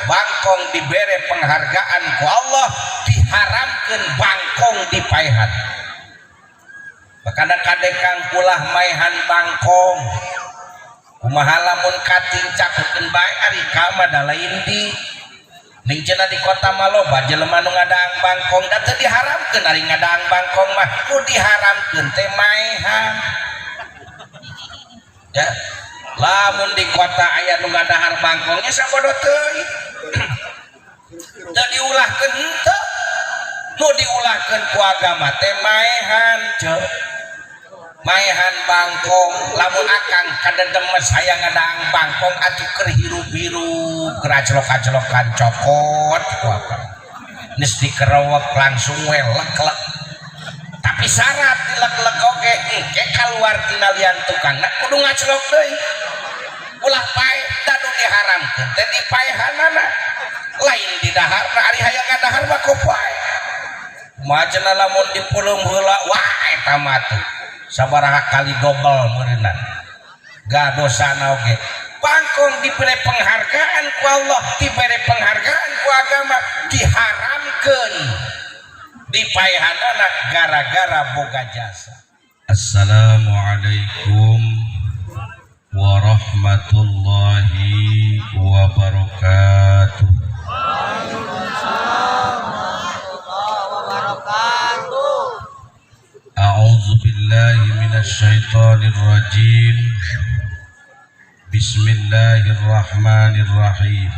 bangkong dibere penghargaan ku Allah, diharamkeun bangkong dipaehan. Makana kadekang pulah maehan bangkong kumaha lamun kating cakekeun bae ari ka mah da lain di ning cenah di kota mah loba jelema nu ngadaang bangkong da teu diharamkeun ari ngadaang bangkong mah nu diharamkeun teh maehan. Ya, lamun di kota aya nu ngadahar bangkongnya sabodo teuing. Teu diulahkeun henteu. Nu diulahkeun ku agama teh maehan, ceuk. Maehan bangkong, lamun akang kadedem saya ngadaang bangkong atuh keur hirup-hirup, keur aclok-aclokan cokot ku akang. Geus dikerewek langsung we lek-lek. Tapi syarat dilek-lek oge engke kaluar tina lian tukangna kudu ngaclok deui. Ulah pae da nu diharamkeun teh dipaehanana. Lain di daharna ari hayang ngadahar mah ku pae. Kumaha cenah lamun dipulung heula wah eta mah teh sabaraha kali dobel meureunna. Gadosana oge. Bangkong diberi penghargaan ku Allah, diberi penghargaan ku agama, diharamkeun dipaehanana gara-gara boga jasa. Assalamualaikum warahmatullahi wabarakatuh. A'udzu billahi minasy syaithanir rajim. Bismillahirrahmanirrahim.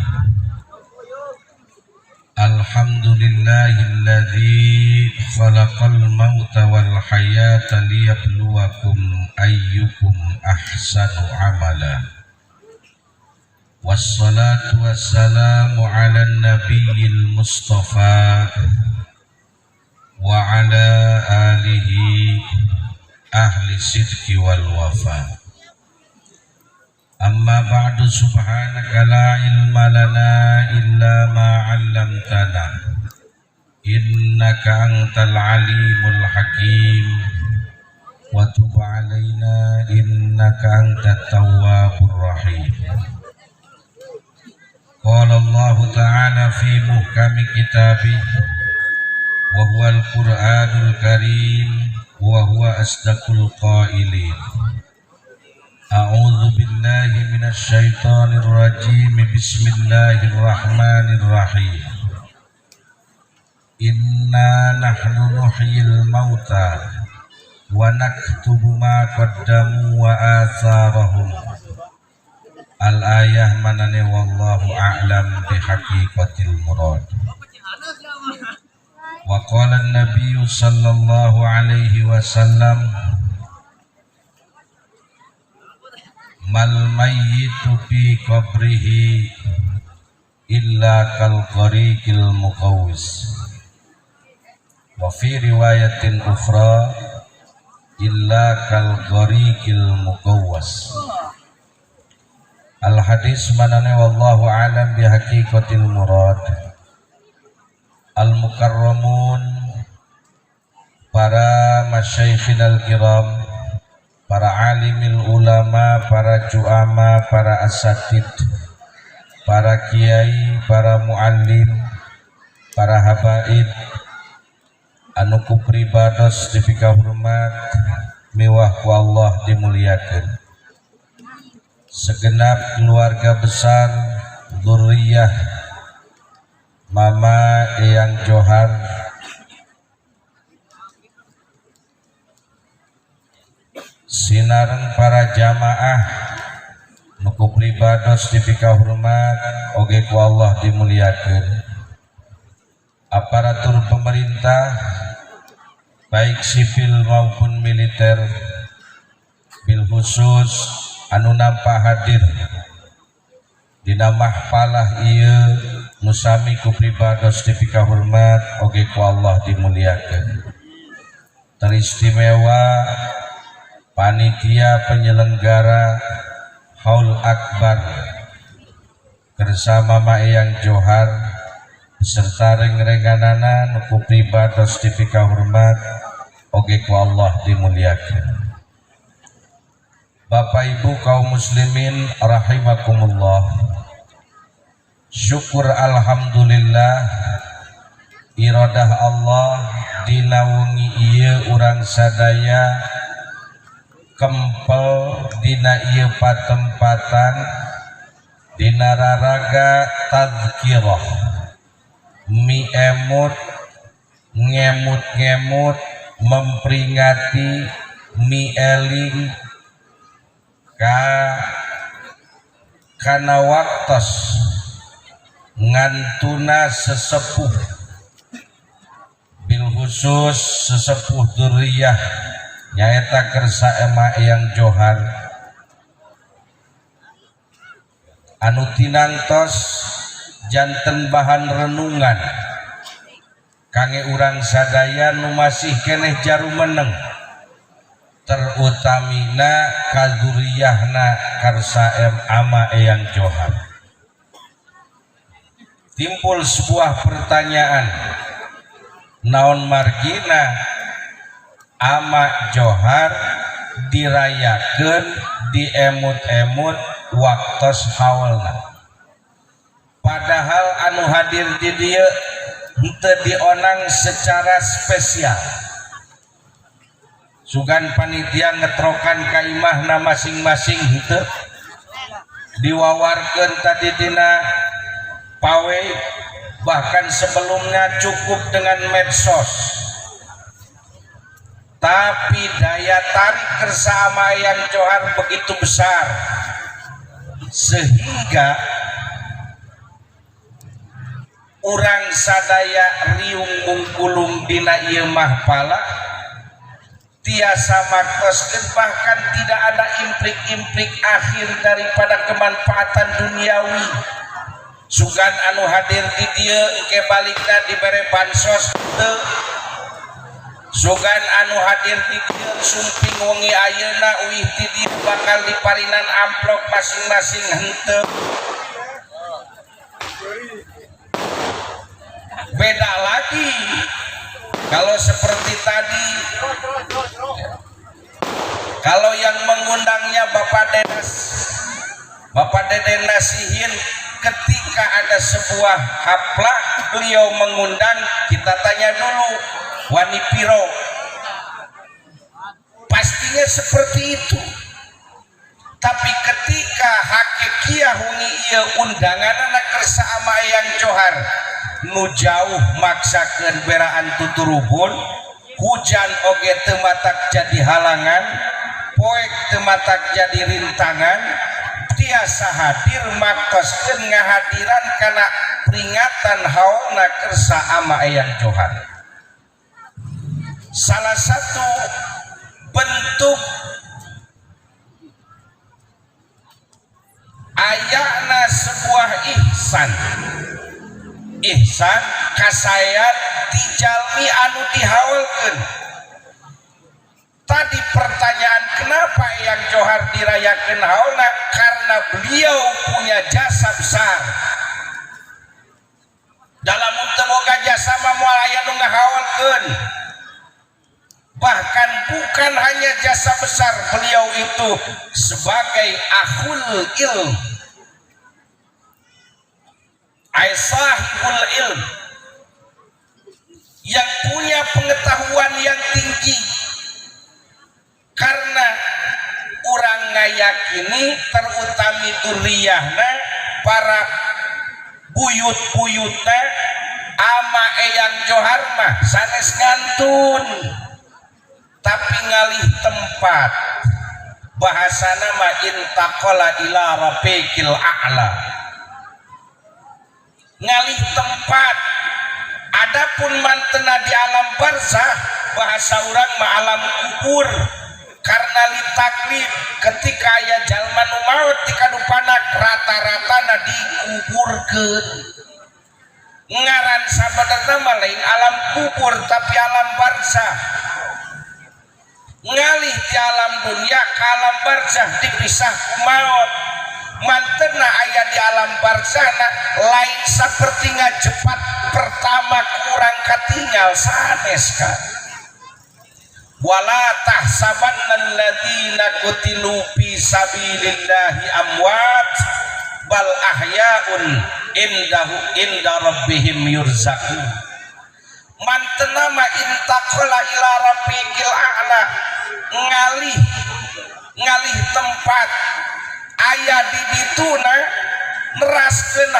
Alhamdulillahilladzi khalaqal mauta wal hayata liyabluwakum ayyukum ahsanu amala. Wassalatu wassalamu ala nabiyil mustafa wa ala alihi ahli sidqi wal wafa. Amma ba'du, subhanaka la ilma lana illa ma 'allamtana innaka antal alimul hakim wa tub 'alaina innaka antat tawwabur rahim. Qala Allah ta'ala fi muhkami kitabih wa huwal Qur'anul Karim wa huwa asdaqul qailin. A'udzu billahi minasy syaithanir rajim. Bismillahirrahmanirrahim. Inna nahnu nuhyil mauta wa naktubu ma qaddamu wa atharahum. Al-ayah manane wallahu a'lam bihaqiqatil murad. Wa qala an-nabiy sallallahu alaihi wasallam, mal mayyitu fi qabrihi illa kal qariqil muqawwis. Wa fi riwayatin ukhra illa kal qariqil muqawwas. Al hadis manane wallahu alam bi haqiqatil murad. Al mukarramun, para masyayikhinal kiram, para alimil ulama, para juama, para asatid, para kiai, para muallim, para habaib anu ku pribados dipika hormat miwah ku Allah dimuliakeun. Segenap keluarga besar dzurriyyah Mama Eyang Johar, sinareng para jamaah nuku pribados dipika hormat oge ku Allah dimuliakeun. Aparatur pemerintah baik sipil maupun militer, bil khusus anu nampa hadir dina mahfalah ieu musami ku pribados dipika hormat oge ku Allah dimuliakeun. Teristimewa panitia penyelenggara Haul Akbar bersama Mama Eyang Johar beserta reng-renganana nuku pribados dipika hormat oge ku Allah dimuliakeun. Bapak Ibu kaum muslimin rahimakumullah, syukur alhamdulillah iradah Allah dina wengi ieu urang sadaya kempel dina ieu patempatan dina raraga tadzkirah miemut ngemut-ngemut memperingati mieling kana waktos ngantuna sesepuh bil khusus sesepuh duriyah nyaeta kersa emak yang Johar anu tinantos janten bahan renungan kangge urang sadaya nu masih keneh jaru meneng terutamina kaduriyahna karsa ama eyang Johar. Timbul sebuah pertanyaan, naon margina ama Johar dirayakeun diemut-emut waktos haulna, padahal anu hadir di dieu henteu dionang secara spesial. Sugan panitia ngetrokan ka imahna masing-masing henteu diwawarkeun tadi dina pawe, bahkan sebelumnya cukup dengan medsos, tapi daya tarik kersa ama eyang Johar begitu besar sehingga urang sadaya riung mungkulung dina ieu mahpala tiasa maktoskeun, bahkan tidak ada implik-implik akhir daripada kemanfaatan duniawi. Sugan anu hadir di dieu engke balikna dibere bansos teu, sugan anu hadir di dieu sumping wengi ayeuna uih ti dieu bakal diparinan amplop masing-masing henteu. Beda lagi kalau seperti tadi, kalau yang mengundangnya Bapak Deden Nasihin, ketika ada sebuah haplah beliau mengundang, kita tanya dulu wani piro, pastinya seperti itu. Tapi ketika hakikiah wengi ieu undanganna kersa ama eyang Johar nu jauh maksakeun beraan tuturubun, hujan oge teu matak jadi halangan, poek teu matak jadi rintangan, tiasa hadir maktoskeun ngahadiran kana peringatan haulna kersa ama eyang Johar. Salah satu bentuk ayana sebuah ihsan kasayan dijalmi anu dihaulkeun. Tadi pertanyaan kenapa eyang Johar dirayakeun haulna, karena beliau punya jasa besar dalam untuk boga jasa mah moal aya nu ngahaulkeun. Bahkan bukan hanya jasa besar, beliau itu sebagai akhul ilm, sahibul ilm, yang punya pengetahuan yang tinggi. Karena orang ngayakini terutami duriyahna, para buyut-buyutna ama eyang Johar mah sanes ngantun, tapi ngalih tempat. Bahasana mah intaqala ila rafiqil a'la, ngalih tempat. Adapun mantena di alam barzah, bahasa urang mah alam kubur, karena litaklif ketika aya jalma nu maot di kadupana rata-ratana dikuburkeun. Ngaran sabadana mah lain alam kubur tapi alam barzah. Ngalih di alam dunia ke alam barzah dipisah ku maot. Mantena aya di alam barzahna lain saperti ngajepat pertama kurang katinggal sanes kan. Wala tahsabanna alladziina qutilu fi sabilillahi amwat, bal ahyaun inda rabbihim yurzaqun. Mantena ma intaqala ila rafiqil a'la, ngalih tempat aya di dituna neraskeun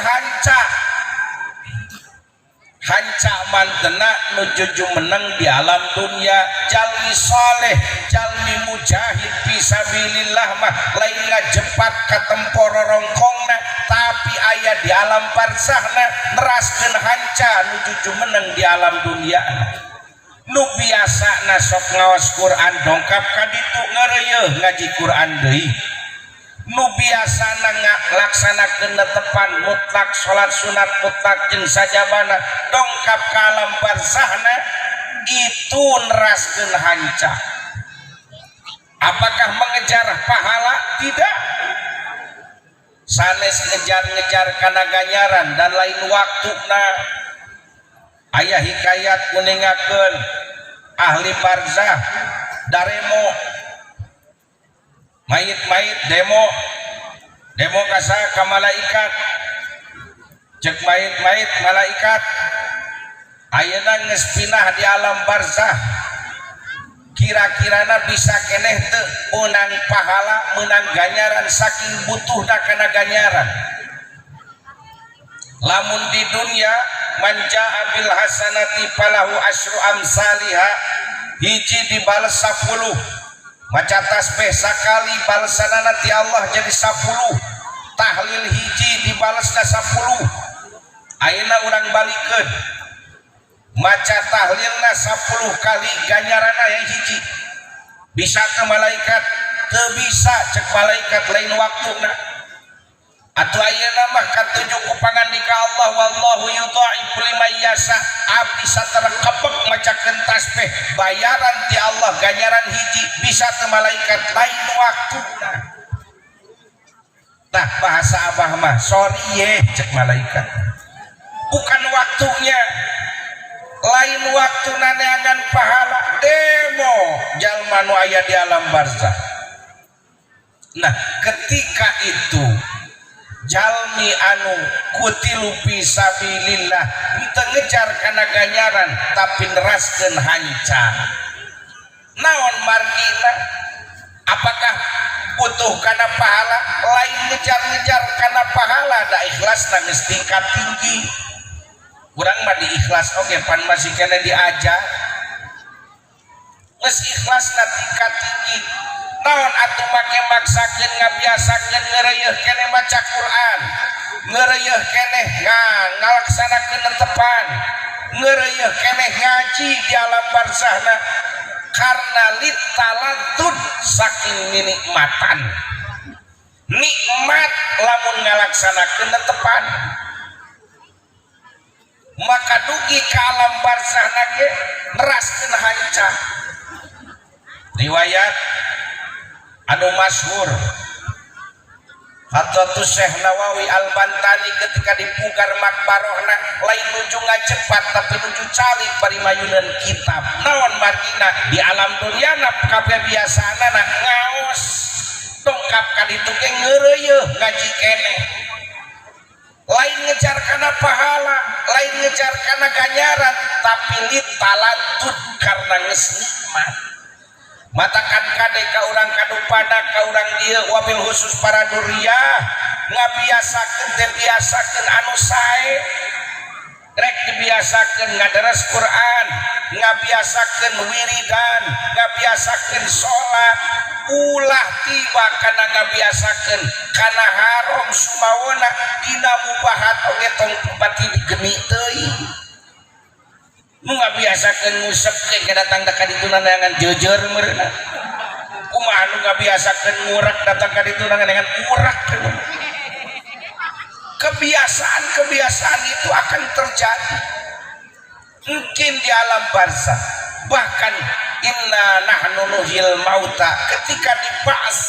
hanca mantena nuju menang di alam dunia. Jalmi soleh, jalmi mujahid fisabilillah mah lain ngajepat ka tempor rongkongna, tapi aya di alam barzahna neraskeun hanca nuju menang di alam dunia. Nu biasana sok ngaos Quran dongkap ka ditu ngeureuyeuh ngaji Quran deui. Nu biasana ngalaksanakeun netepan mutlak salat sunat mutlak jeung sajabana dongkap ka alam barzahna itu neraskeun hanca. Apakah mengejar pahala? Tidak. Sanes ngejar-ngejar kana ganjaran dan lain waktuna. Aya hikayat kuningakeun ahli barzah daremo mayit demo kasa ka malaikat, cek mayit malaikat ayeuna geus pinah di alam barzah, kira-kirana bisa keneh teu meunang pahala meunang ganjaran saking butuhna kana ganjaran. Lamun di dunia manja abil hasanati falahu asyru amsalha, hiji dibales 10, maca tasbih sakali balesanana ti Allah jadi 10, tahlil hiji dibalesna 10. Ayeuna urang balikeun maca tahlilna 10 kali ganjaranna yang hiji. Bisa ke malaikat? Teu bisa, cek malaikat lain waktuna. Atuh ayeuna mah katuju ku pangandika Allah wallahu yudha'ifu liman yasha, abdi satara kepek macakeun tasbih bayaran ti Allah ganjaran hiji bisa teu malaikat lain waktuna. Tah bahasa abah mah sorry ye cek malaikat, bukan waktunya, lain waktuna neangan pahala demo jalma nu aya di alam barzah. Nah ketika itu jalmi anu kutilu fisabilillah teu ngejar kana ganjaran tapi neraskeun hanca, naon margina? Apakah butuh kana pahala? Lain ngejar-ngejar kana pahala da ikhlasna geus tingkat tinggi. Urang mah di ikhlas oge pan masih kena diajar geus ikhlasna tingkat tinggi. Naon atuh make maksakeun ngabiasakeun ngeureuyeuh keneh maca Quran, ngeureuyeuh keneh ngalaksanakeun netepan, ngeureuyeuh keneh ngaji di alam barzahna karena litaladud saking nikmatan. Nikmat lamun ngalaksanakeun netepan. Maka dugi ka alam barzahna ge neraskeun hanca. Riwayat anu masyhur Hadratus Syekh Nawawi Al-Bantani ketika dipugar makbarohna lain nuju ngacepat tapi nuju calik bari mayuneun kitab. Naon margina? Di alam dunyana kabeh biasana ngaos dongkap ka ditu ge ngeureuyeuh ngaji keneh. Lain ngejar kana pahala, lain ngejar kana ganjaran, tapi litaladud karena geus nikmat. Matakan kade ka urang kadupada ka urang dieu wabil khusus para duriyah ngabiasakeun teh biasakeun anu sae, rek dibiasakeun ngadaras Quran, ngabiasakeun wiridan, ngabiasakeun salat, ulah tiba kana ngabiasakeun kana haram sumawana dina mubahat oge tong pati digeni teuing. Nu ngabiasakeun ngusep ke datang ka ditu nangan jejer meureunna. Kumaha nu ngabiasakeun ngurak datang ka ditu nangan urak. Kebiasaan itu akan terjadi. Mungkin di alam barzah, bahkan inna nahnu nuhil mauta ketika dibahas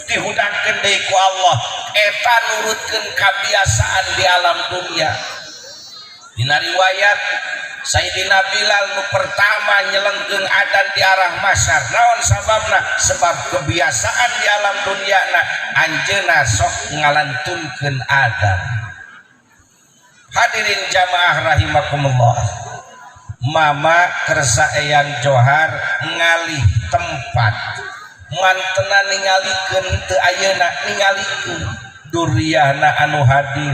dihudangkeun deui ku Allah eta nurutkeun kebiasaan di alam dunia. Dina riwayat Sayyidina Bilal nu pertama nyelengkeung adzan di arah masyar. Naon sababna? Sebab kebiasaan di alam dunyana anjeunna sok ngalantunkeun adzan. Hadirin jamaah rahimakumullah. Mama kersa eyang johar ngalih tempat. Mantena ningalikeun teu ayeuna ningalikeun duriyahna anu hadir,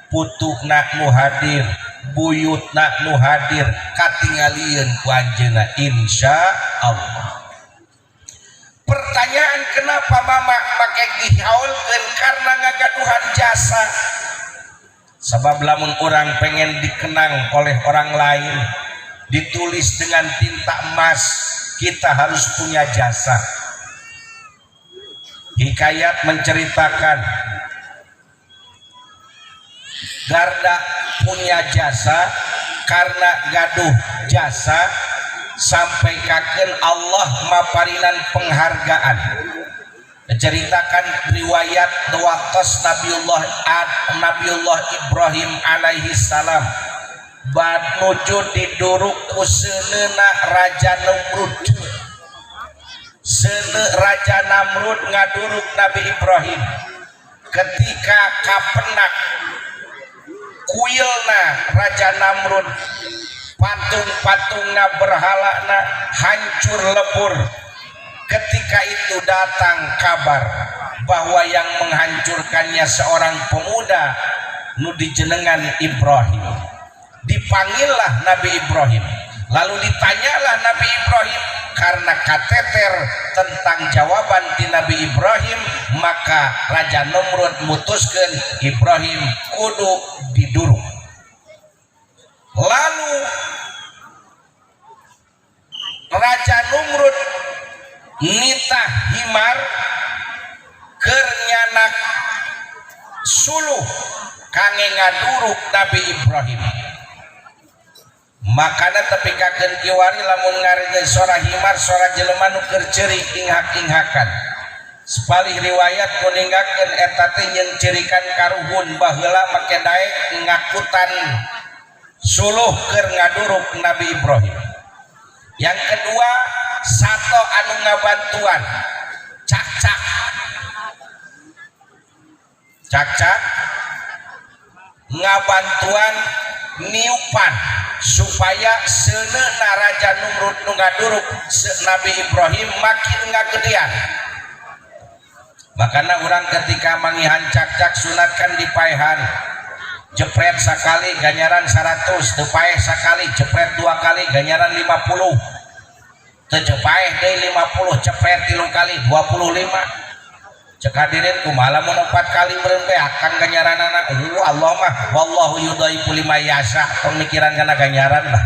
putukna nu hadir, buyutna nu hadir katingalieun ku anjeunna insyaallah. Pertanyaan kenapa mama make dihaulkeun karena ngagaduhan jasa. Sebab lamun orang pengen dikenang oleh orang lain, ditulis dengan tinta emas, kita harus punya jasa. Hikayat menceritakan Garda punya jasa, karena gaduh jasa sampai kaken Allah maparinan penghargaan. Ceritakan riwayat waktos Nabiullah Ibrahim alaihi salam bad nuju diduruk ku seuneuna Raja Namrud. Raja Namrud ngaduruk Nabi Ibrahim ketika kapenak kuilna Raja Namrud, patung-patungna berhalana hancur lebur. Ketika itu datang kabar bahwa yang menghancurkannya seorang pemuda nu dijenengan Ibrahim. Dipanggillah Nabi Ibrahim, lalu ditanyalah Nabi Ibrahim. Karena kateter tentang jawaban di Nabi Ibrahim, maka Raja Namrud mutuskeun Ibrahim kudu diduruk. Lalu Raja Namrud nitah himar keur nyanak suluh kangge ngaduruk Nabi Ibrahim. Makana tepikakeun kiwari lamun ngaregeun sora himar sora jelema nu keur ceurik inghak-inghakan. Sepalih riwayat kuninggakeun eta teh nyeun ceurikan karuhun baheula make daek ngakutan suluh keur ngaduruk Nabi Ibrahim. Yang kedua, sato anu ngabantuan cak-cak. Cak-cak ngabantuan niupan supaya seuneuna Raja Namrud nu ngaduruk Nabi Ibrahim makin ngagedean. Makana urang ketika mangihan cak-cak sunatkan dipaehan. Jepret sakali ganyaran 100, teu paeh sakali jepret 2 kali ganyaran 50. Teu paeh deui 50 jepret 3 kali 25. Cek hadirin kumaha lamun 4 kali meureun teh akan ganyaranana. Allah mah wallahu yudhaifu liman yasha, pemikiran kana ganyaran lah.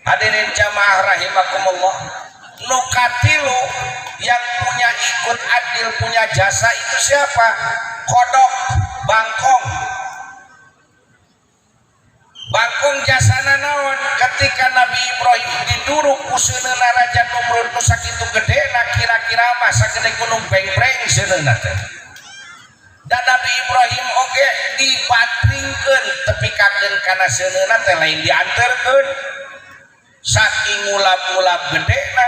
Hadirin jamaah rahimakumullah. Nu katilu yang punya ikut adil punya jasa itu siapa? Kodok, bangkong. Bangkong jasana naon? Ketika Nabi Ibrahim diduruk ku seuneuna Raja Namrud nu sakitu gedena kira-kira mah sagede gunung bengbreng seuneuna teh. Dan Nabi Ibrahim oge dipatringkeun tepikakeun kana seuneuna teh lain dianterkeun. Saking ngulap-ngulap gedena,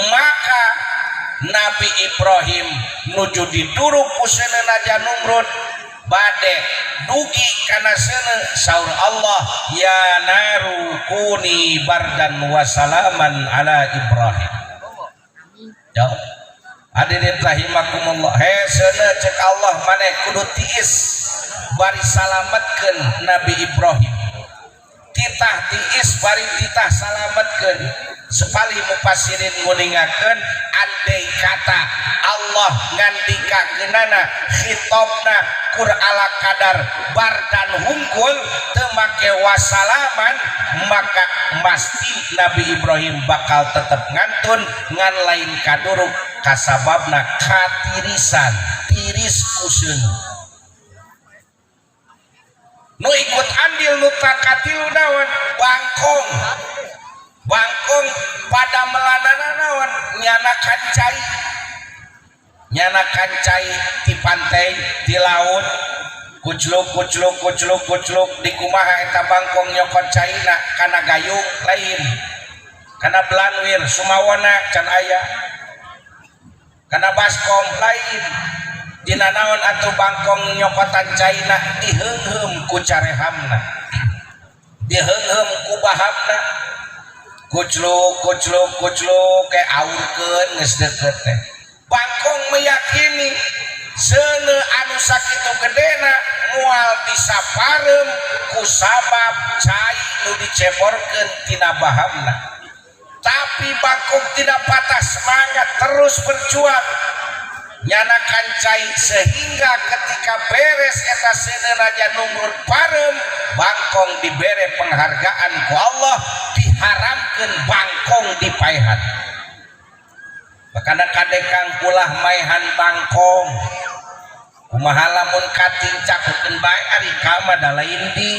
maka Nabi Ibrahim nuju diduruk ku seuneuna Raja Namrud bade dugi kana seuneu saur Allah ya naru kuni bardan wa salaman ala Ibrahim. Ya hadirin rahimakumullah, he seuneu cek Allah maneh kudu tiis bari salametkeun Nabi Ibrahim. Titah tiis bari titah salametkeun. Sepalih mufassirin nguningakeun andai kata Allah ngandikakeunana khitabna Qur'ala kadar bardan hungkul teu make wasalaman, maka pasti Nabi Ibrahim bakal tetep ngantun ngan lain kaduruk kasababna katirisan tiris kuseun. Nu ikut andil nu takatilu naon? Bangkong. Bangkong pada melanana naon? Nyana kancai. Nyana kancai di pantai, di laut. kucluk di kumaha eta bangkong nyokot caina kana gayung lain kana belanwir sumawana can aya kana baskom lain dina naon atuh bangkong nyokotan caina diheungheum ku carehamna diheungheum ku bahabna kucluk ke aurkeun geus deukeut teh bangkong meyakini seuneu anu sakitu gedena moal disapareum ku sabab cai nu diceborkeun tina bahabna tapi bangkong tidak patah semangat terus berjuang nyanakan cai sehingga ketika beres eta seuneu raja numrud pareum bangkong dibere penghargaan ku Allah diharamkeun bangkong dipaehan bakana kadekang ulah maehan bangkong kumaha lamun kating cakukeun bae ari ka mah da lain di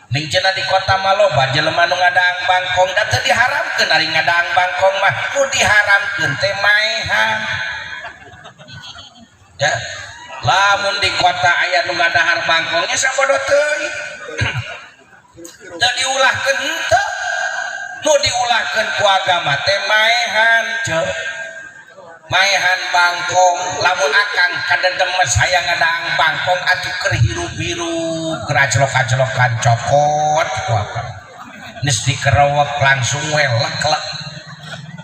ning cenah di kota mah loba jelema nu ngadaang bangkong da teu diharamkeun ari ngadaang bangkong mah nu diharamkeun teh maehan ya lamun di kota aya nu ngadahar bangkongnya sabodo teuing teu diulahkeun henteu nu diulahkeun ku agama teh maehan ceuk maehan bangkong lamun akang kadedem saya ngadaang bangkong atuh keur hirup-hirup keraclok-aclokan cokot ku akang geus dikerewek langsung we lek-lek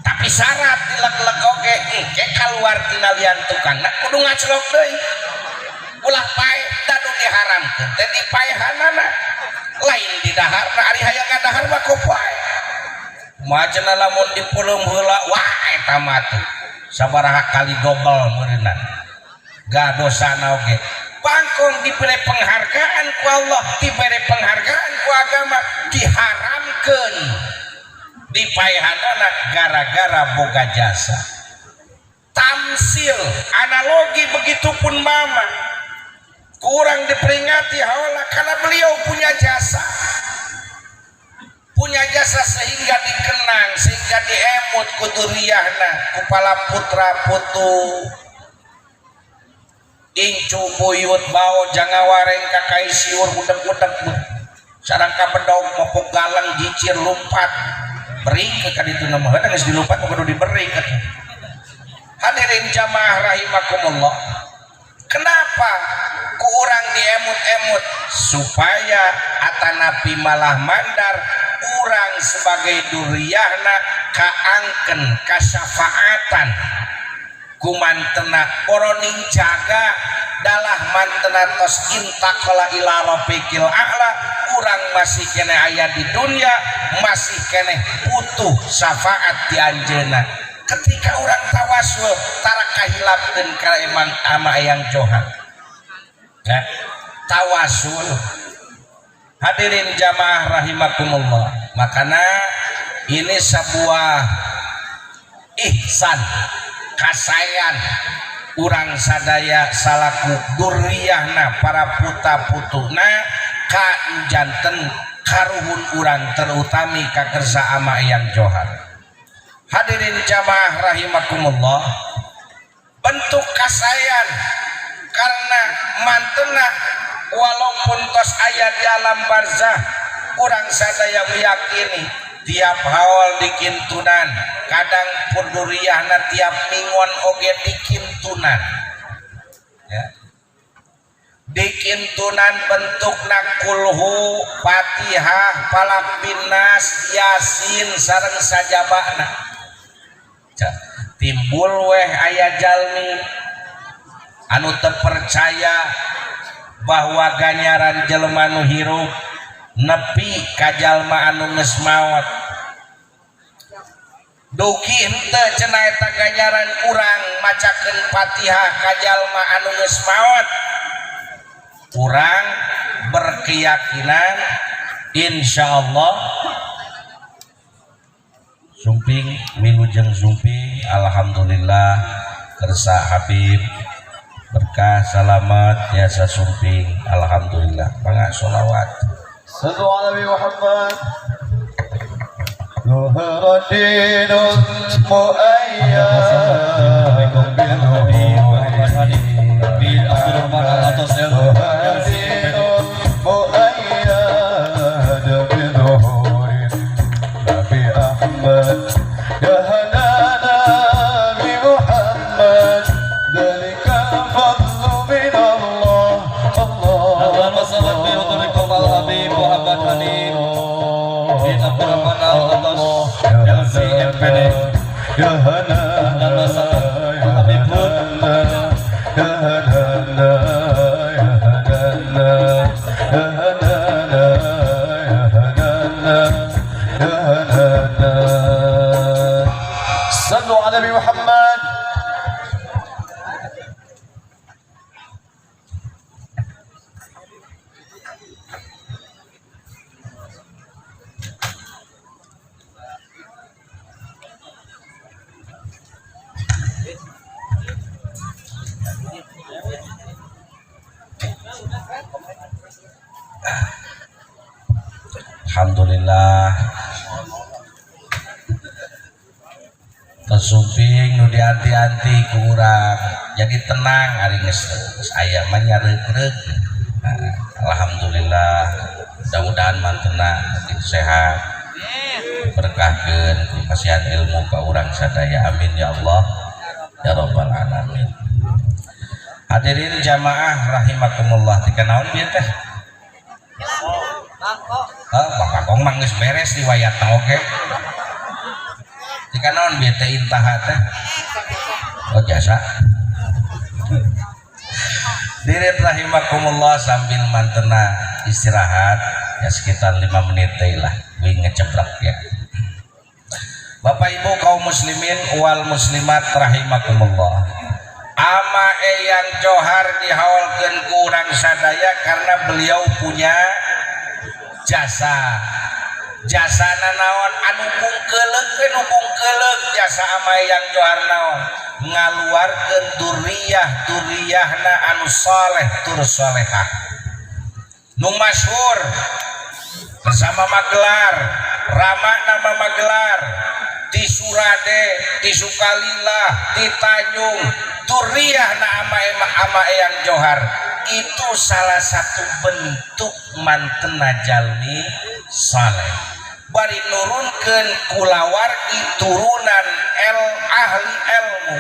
tapi syarat dilek-lek oge engke kaluar tina lian tukangna kudu ngaclok deui ulah pae da nu diharamkeun teh dipaehanana lain di daharna ari hayang ngadahar mah ku pae kumaha cenah lamun dipeuleum heula wah eta mah teh sabaraha kali dobel meureunna gadosana oge bangkong diberi penghargaan ku Allah diberi penghargaan ku agama diharamkeun dipaehanana gara-gara boga jasa tamsil analogi begitupun mama kurang diperingati haula karena beliau punya jasa sehingga dikenang sehingga diemut ku duriyahna kepala putra putu incu buyut bau jangawareng kakai siur budek-budek sareng ka bedog mopok galang jicir lumpat beri ke kaditu nama heuh geus dilumpat kudu diberi ke hadirin jamaah rahimakumullah kenapa ku urang diemut-emut supaya atanapi malah mandar urang sebagai duriyahna kaangkeun kasyafaatan kumantena boroning jaga dalah mantena tos intaqala ila rafiqil a'la urang masih kene aya di dunia masih kene butuh syafaat di anjeunna ketika urang tawasul tara kahilapkeun ka emang ama yang johan ya tawasul hadirin jamaah rahimakumullah makana ini sebuah ihsan kasayan urang sadaya salaku duriyahna para puta-putuna ka janten karuhun urang terutami ka kersa ama yang johar hadirin jamaah rahimakumullah bentuk kasayan karena mantena walaupun tos aya di alam barzah urang sadaya meyakini tiap haul dikintunan kadang purduriyahna tiap mingon oge dikintunan ya dikintunan bentukna kulhu fatihah falaq binnas yasin sareng sajabahna timbul weh aya jalmi anu teu percaya bahwa ganjaran jelema nu hirup nepi ka jalma anu geus maot dugi henteu cenah eta ganjaran urang macakeun Fatihah ka jalma anu geus maot urang berkeyakinan insyaallah sumping wilujeng sumping alhamdulillah kersa Habib berkah selamat ya sasumping alhamdulillah mangga sholawat sallu ala Nabi Muhammad Nuhruddinul Muayyad bil Abdurrahman al-Atas صلوا على نبي محمد. Alhamdulillah tersuping nu dianti-anti kurang jadi tenang hari geus aya mah nyareug-reug. Alhamdulillah mudah-mudahan mantena sehat berkahkeun kasihan ilmu ka urang sadaya amin ya Allah ya rabbal alamin. Hadirin jamaah rahimakumullah tikanaon bieu teh Bang Kong mah geus beres riwayatna oge. Jika naon bieu teh intaha teh? Oh jasa. Dirit rahimakumullah sambil mantena istirahat ya sekitar 5 menit teh lah. Wing ngecebrek ya. Bapak Ibu kaum muslimin wal muslimat rahimakumullah. Ama Eyang Johar dihaulkeun ku urang sadaya karena beliau punya jasana naon anu bungkeleuk jasa ama Eyang Johar naon ngaluarkeun duriyahna anu saleh tur salehah nu masyhur bersama Magelar Rama nama Magelar di Surade di Sukalila di Tanjung duriyahna ama Eyang Johar itu salah satu bentuk mantena jalmi saleh bari nurunkeun kulawargi turunan ahli ilmu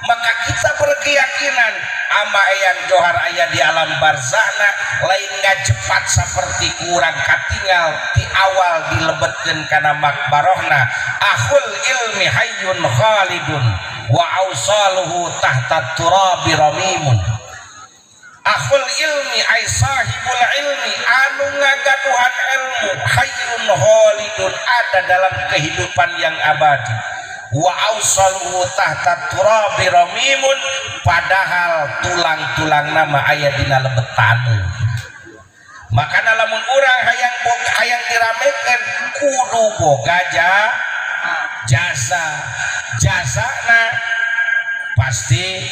maka kita berkeyakinan ama Eyang Johar aya di alam barzahna lain ngajepat seperti kurang katinggal di awal dilebetkeun kana makbarohna akhul ilmi hayyun khalidun wa ausaluhu tahta turabi ramimun. Akhul ilmi ay sahibul ilmi anu ngagaduhan ilmu hayyun khalidun ada dalam kehidupan yang abadi wa ausaluhu tahta turabi ramimun padahal tulang-tulang nama aya dina lebetanu. Makana lamun urang hayang diramekeun kudu boga jasana pasti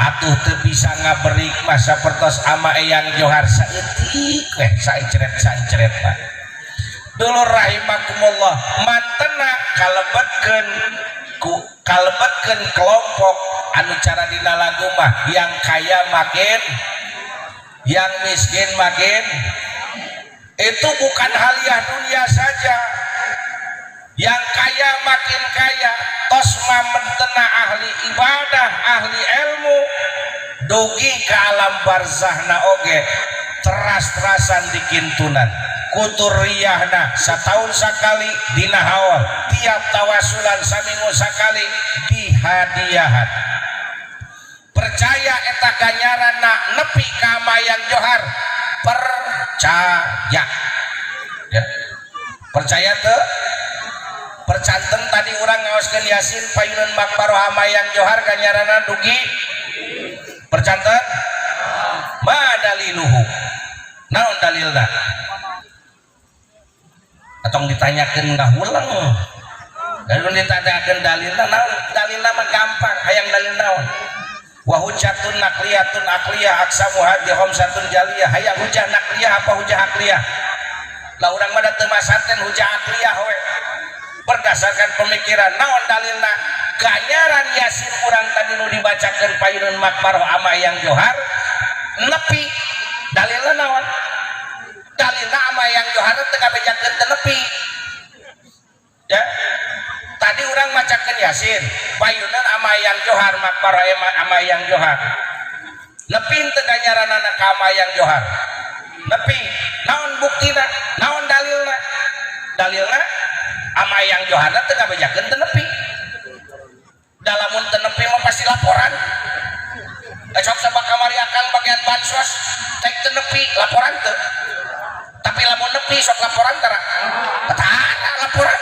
atuh teu bisa ngaberik masa pertos ama Eyang Johar saeutik we saicret mah. Dulur rahimakumullah mantena kalebetkeun kelompok anu cara dina lagu mah yang kaya makin yang miskin makin itu bukan haliah dunia saja. Yang kaya makin kaya tos mantena ahli ibadah ahli ilmu dugi ke alam barzahna oge teras-terasan dikintunan kuturiyahna setahun sekali dina haul tiap tawasulan saminggu sekali dihadiahan percaya eta ganjaranna nepi ka Eyang Johar percaya ya percaya teu percanten tadi orang ngaoskeun Yasin payunan makbaroh ama Eyang Johar ganjaranna dugi percanten ma daliluhu naon dalilna atong ditanyakeun ngahulang dan ditanyakeun dalilna naon dalilna mah gampang hayang dalil naon wa hujjatun naqliyatun aqliyah aksamu hadi khamsatun jaliyah hayang hujjah naqliyah apa hujjah aqliyah lah urang mah teu masaten hujjah aqliyah we berdasarkan pemikiran naon dalilna ganjaran Yasin urang tadi nu dibacakeun payunan makbaroh ama Eyang Johar nepi dalilna naon dalilna ama Eyang Johar teu ngabejakeun teu nepi ya tadi urang macakeun Yasin payunan ama Eyang Johar makbaroh ama Eyang Johar nepi teu ganjaranna ka ama Eyang Johar nepi naon buktina naon dalilna ama yang Johana teu ngabejakeun teu nepi dalamun teu nepi mah pasti laporan esok sabak kamari akang bagian bansos cek teu nepi laporan teu tapi lamun nepi sok laporan tara tara laporan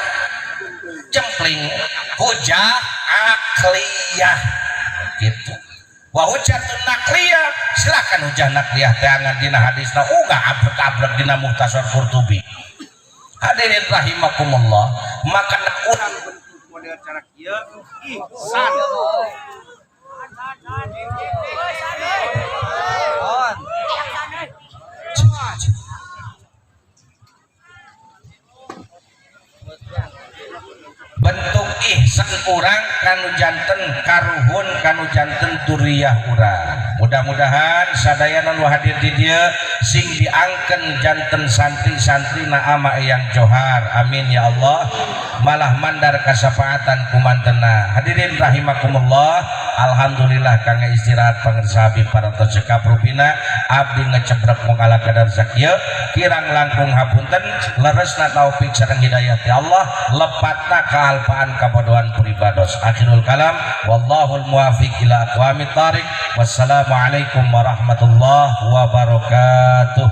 jempling hujah akliyah gitu wa hujatun nakliyah silakan hujah nakliyah teangan dina hadisna uga abrek-abrek dina Mukhtasar Qurtubi. Hadirin rahimakumullah, maka urang bentuk model cara kieu ihsan bentuk ihsan urang kanu janten karuhun kanu janten duriyah urang. Mudah-mudahan sadayana nu hadir di dieu sing diangken janten santri-santri na ama Eyang Johar, amin ya Allah, malah mandar kasafaatan kumantena. Hadirin rahimakumullah, alhamdulillah kangge istirahat pangersabi para cekap rupina abdi ngecebrek mung ala kadar zakieu kirang langkung hapunten leresna taufik sareng hidayah ti Allah lepatna kaalpaan kabodohan puribados. Akhirul kalam wallahul muwafiq ila aqwamit thariq. Wassalamualaikum warahmatullahi wabarakatuh.